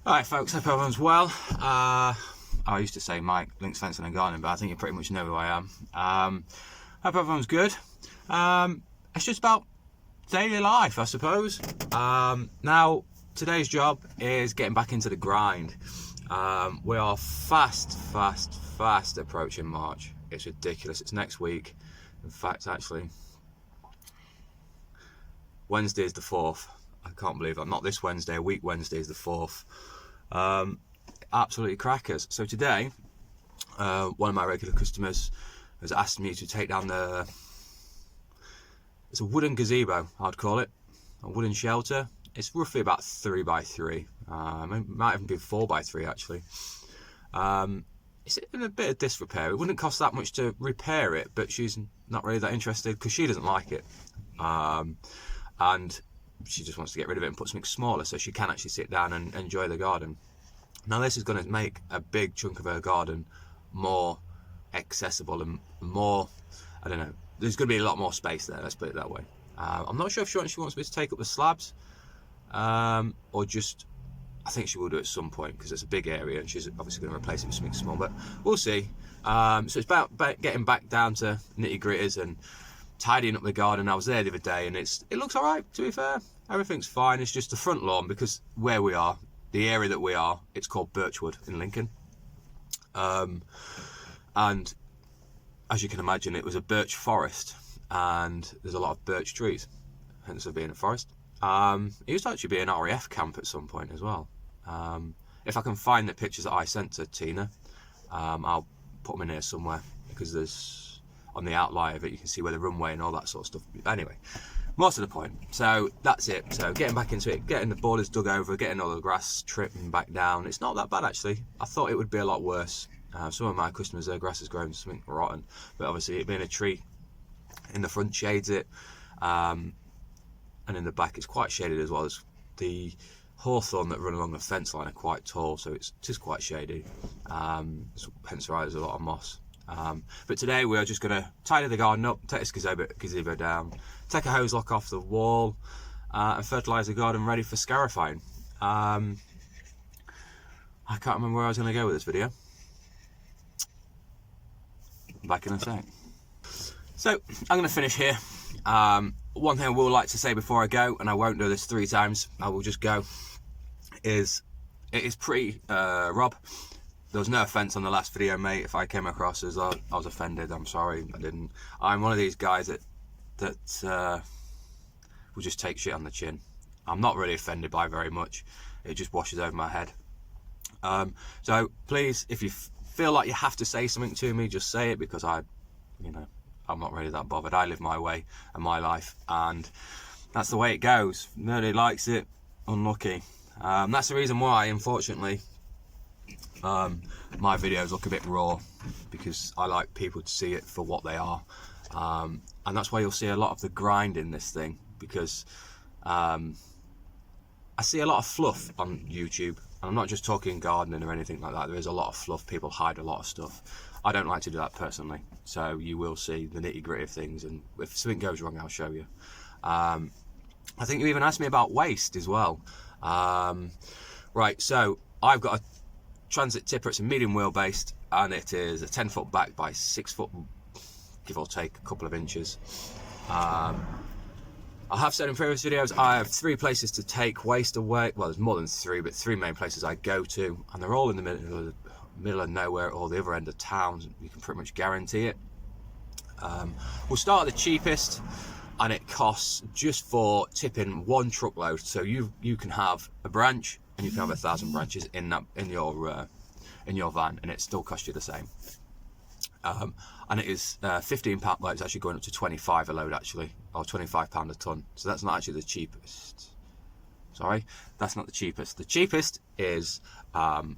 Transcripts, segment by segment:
Alright folks, hope everyone's well. I used to say Mike, Links Fencing and Gardening, but I think you pretty much know who I am. Hope everyone's good. It's just about daily life, I suppose. Now, today's job is getting back into the grind. We are fast approaching March. It's ridiculous. It's next week. In fact, actually, Wednesday is the 4th. I can't believe that. Not this Wednesday, a week Wednesday is the 4th. Absolutely crackers. So today, one of my regular customers has asked me to take down it's a wooden gazebo, I'd call it. A wooden shelter. It's roughly about 3x3. It might even be 4x3 actually. It's in a bit of disrepair. It wouldn't cost that much to repair it, but she's not really that interested because she doesn't like it. And she just wants to get rid of it and put something smaller so she can actually sit down and enjoy the garden. Now this is going to make a big chunk of her garden more accessible and more, I don't know, there's going to be a lot more space there, let's put it that way. I'm not sure if she wants me to take up the slabs or just, I think she will do it at some point because it's a big area and she's obviously going to replace it with something small, but we'll see. So it's about getting back down to nitty gritties and tidying up the garden. I was there the other day and it looks alright, to be fair. Everything's fine. It's just the front lawn, because where we are, the area that we are, it's called Birchwood in Lincoln. And as you can imagine, it was a birch forest and there's a lot of birch trees, hence it being a forest. It used to actually be an RAF camp at some point as well. If I can find the pictures that I sent to Tina, I'll put them in here somewhere, because there's, on the outline of it, you can see where the runway and all that sort of stuff. Anyway, more to the point. So that's it. So getting back into it, getting the borders dug over, getting all the grass trimmed back down. It's not that bad actually. I thought it would be a lot worse. Some of my customers, their grass has grown something rotten, but obviously it being a tree in the front shades it, and in the back it's quite shaded as well. As the hawthorn that run along the fence line are quite tall, so it is quite shady. Hence why there's a lot of moss. But today we are just going to tidy the garden up, take this gazebo down, take a hose lock off the wall, and fertilise the garden ready for scarifying. I can't remember where I was going to go with this video. Back in a sec. So I'm going to finish here. One thing I will like to say before I go, and I won't do this 3 times, I will just go, is it is pretty Rob. There was no offence on the last video, mate. If I came across as I was offended, I'm sorry. I didn't. I'm one of these guys that will just take shit on the chin. I'm not really offended by very much. It just washes over my head. So please, if you feel like you have to say something to me, just say it, because I'm not really that bothered. I live my way and my life, and that's the way it goes. Nobody likes it, unlucky. That's the reason why, unfortunately, my videos look a bit raw, because I like people to see it for what they are, and that's why you'll see a lot of the grind in this thing, because I see a lot of fluff on YouTube, and I'm not just talking gardening or anything like that. There is a lot of fluff. People hide a lot of stuff. I don't like to do that personally, so you will see the nitty gritty of things, and if something goes wrong, I'll show you. I think you even asked me about waste as well. Right, so I've got a transit tipper. It's a medium wheelbase, and it is a 10-foot back by 6 foot, give or take a couple of inches. I have said in previous videos, I have 3 places to take waste away. Well, there's more than 3, but 3 main places I go to, and they're all in the middle of nowhere or the other end of town. You can pretty much guarantee it. We'll start at the cheapest, and it costs just for tipping 1 truckload. So you can have a branch, and you can have 1,000 branches in your van, and it still costs you the same. And it is £15. Well, it's actually going up to 25 a load actually, or £25 a ton. So that's not actually the cheapest. Sorry, that's not the cheapest. The cheapest is £10,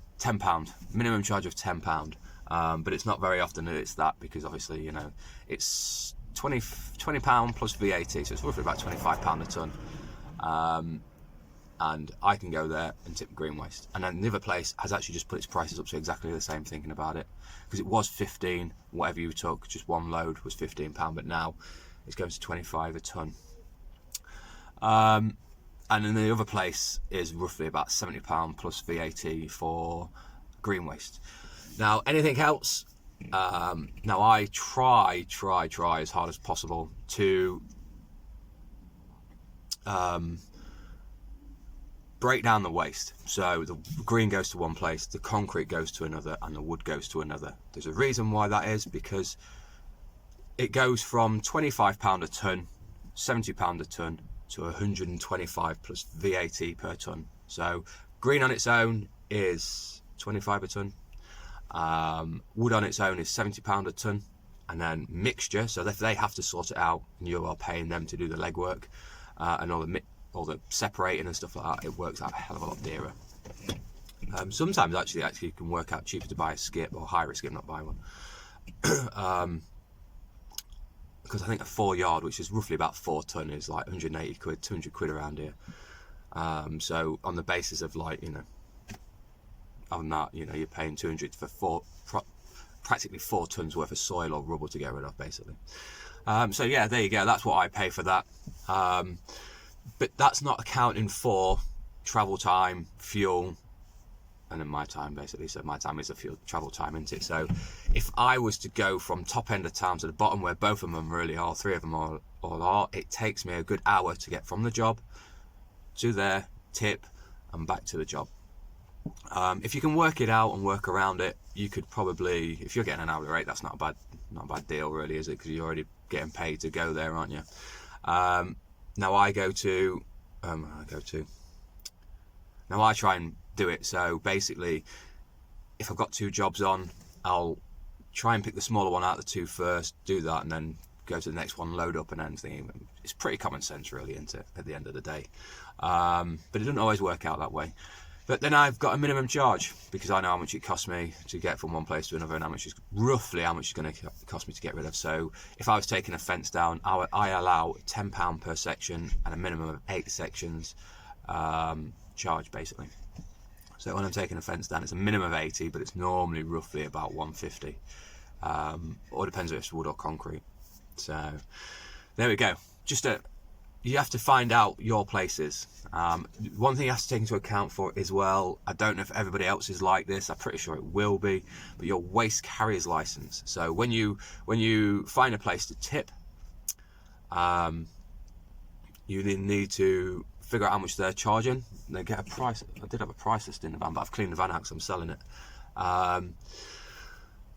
minimum charge of £10. But it's not very often that it's that, because obviously, it's £20 plus VAT, so it's roughly about £25 a ton. And I can go there and tip green waste. And then the other place has actually just put its prices up to exactly the same, thinking about it, because it was 15, whatever you took, just 1 load was £15, but now it's going to 25 a ton. And then the other place is roughly about £70 plus VAT for green waste. Now, anything else, now I try as hard as possible to break down the waste. So the green goes to one place, the concrete goes to another, and the wood goes to another. There's a reason why that is, because it goes from £25 a tonne, £70 a tonne, to 125 plus VAT per tonne. So green on its own is 25 a tonne. Wood on its own is £70 a tonne, and then mixture, so if they have to sort it out, you are paying them to do the legwork, and all the separating and stuff like that, it works out a hell of a lot dearer. Sometimes actually it can work out cheaper to buy a skip or hire a skip, not buy one. Because I think a 4 yard, which is roughly about 4 tonne, is like 180 quid, 200 quid around here. So on the basis of, like, you know, on that, you know, you're paying 200 for practically 4 tonnes worth of soil or rubble to get rid of, basically. So yeah, there you go. That's what I pay for that. But that's not accounting for travel time, fuel, and then my time, basically. So my time is the fuel travel time, isn't it? So if I was to go from top end of town to the bottom, where both of them really are, 3 of them all are, it takes me a good hour to get from the job to there, tip, and back to the job. If you can work it out and work around it, you could probably, if you're getting an hourly rate, that's not a bad deal, really, is it? Because you're already getting paid to go there, aren't you? Now I try and do it. So basically, if I've got 2 jobs on, I'll try and pick the smaller one out of the 2 first, do that, and then go to the next one, load up and everything. It's pretty common sense, really, isn't it, at the end of the day? But it doesn't always work out that way. But then I've got a minimum charge, because I know how much it costs me to get from one place to another, and roughly how much it's going to cost me to get rid of. So if I was taking a fence down, I allow £10 per section and a minimum of 8 sections charge, basically. So when I'm taking a fence down, it's a minimum of 80, but it's normally roughly about 150. Or depends if it's wood or concrete. So there we go. You have to find out your places. One thing you have to take into account for as well, I don't know if everybody else is like this, I'm pretty sure it will be, but your waste carrier's license. So when you find a place to tip, you need to figure out how much they're charging. They get a price. I did have a price list in the van, but I've cleaned the van out because I'm selling it.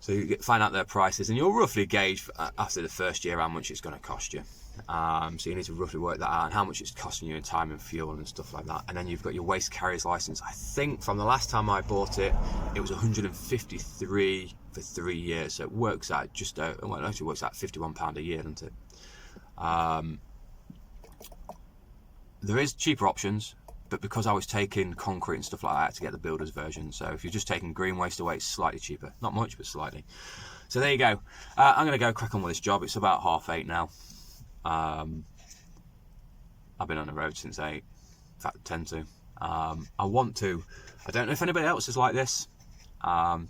So you find out their prices, and you'll roughly gauge after the first year how much it's going to cost you. So you need to roughly work that out and how much it's costing you in time and fuel and stuff like that. And then you've got your waste carrier's license. I think from the last time I bought it, it was 153 for 3 years. So it works out it actually works out £51 a year, doesn't it? There is cheaper options, but because I was taking concrete and stuff like that, to get the builder's version. So if you're just taking green waste away, it's slightly cheaper. Not much, but slightly. So there you go. I'm going to go crack on with this job. It's about 8:30 now. I've been on the road since 8, in fact 10 to. I don't know if anybody else is like this, but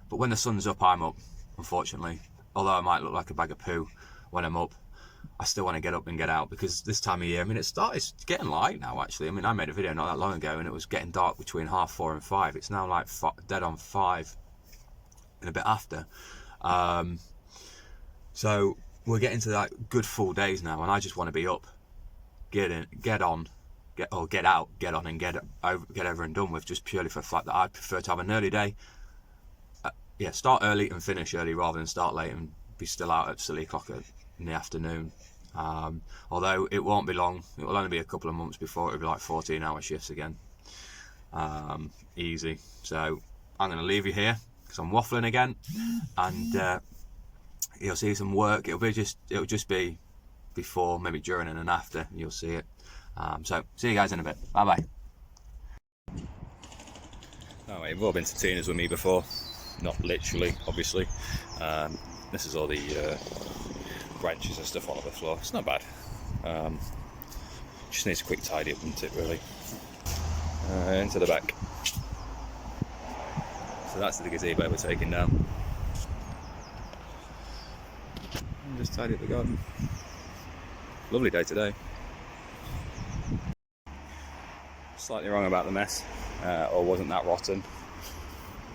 when the sun's up, I'm up, unfortunately. Although I might look like a bag of poo when I'm up, I still want to get up and get out, because this time of year, I mean, it's getting light now, actually. I mean, I made a video not that long ago and it was getting dark between 4:30 and 5. It's now like dead on 5 and a bit after. So we're getting to like good full days now, and I just want to be up, get on and get over and done with, just purely for the fact that I prefer to have an early day. Start early and finish early, rather than start late and be still out at silly o'clock in the afternoon. Although it won't be long, it will only be a couple of months before it'll be like 14-hour shifts again. Easy. So I'm going to leave you here because I'm waffling again, and you'll see some work. It'll just be before, maybe during and after. You'll see it. So see you guys in a bit. Bye bye. Oh, you've all been to Tina's with me before, not literally, obviously. This is all the branches and stuff all over the floor. It's not bad. Just needs a quick tidy up, doesn't it, really? Into the back. So that's the gazebo we're taking down. And just tidy up the garden. Lovely day today. slightly wrong about the mess, or wasn't that rotten.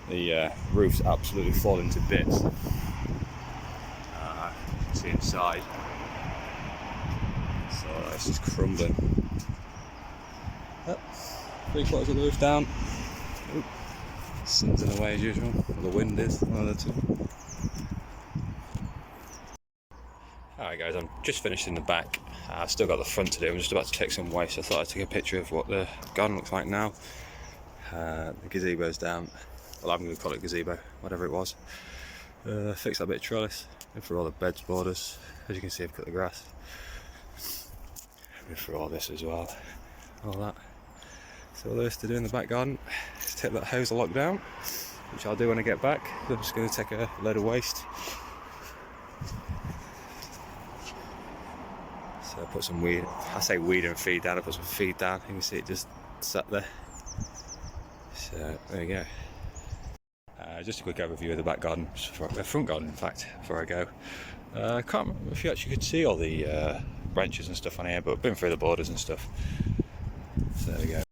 The roof's absolutely fallen to bits. See inside, so it's just crumbling. Oh, 3/4 of the roof down. Oop. Sun's in the way as usual, or the wind is, one of the two. Alright guys, I'm just finished in the back. I've still got the front to do. I'm just about to take some waste. I thought I'd take a picture of what the garden looks like now. The gazebo's down. Well, I'm going to call it gazebo, whatever it was. Fix that bit of trellis. Been through all the beds borders. As you can see, I've cut the grass. Been through all this as well. All that. So all there is to do in the back garden is take that hose lock down, which I'll do when I get back. I'm just going to take a load of waste. So I put some weed, I say weed and feed down, I put some feed down. You can see it just sat there. So there you go. Just a quick overview of the back garden, the front garden in fact, before I go. I can't remember if you actually could see all the branches and stuff on here, but I've been through the borders and stuff. So there we go.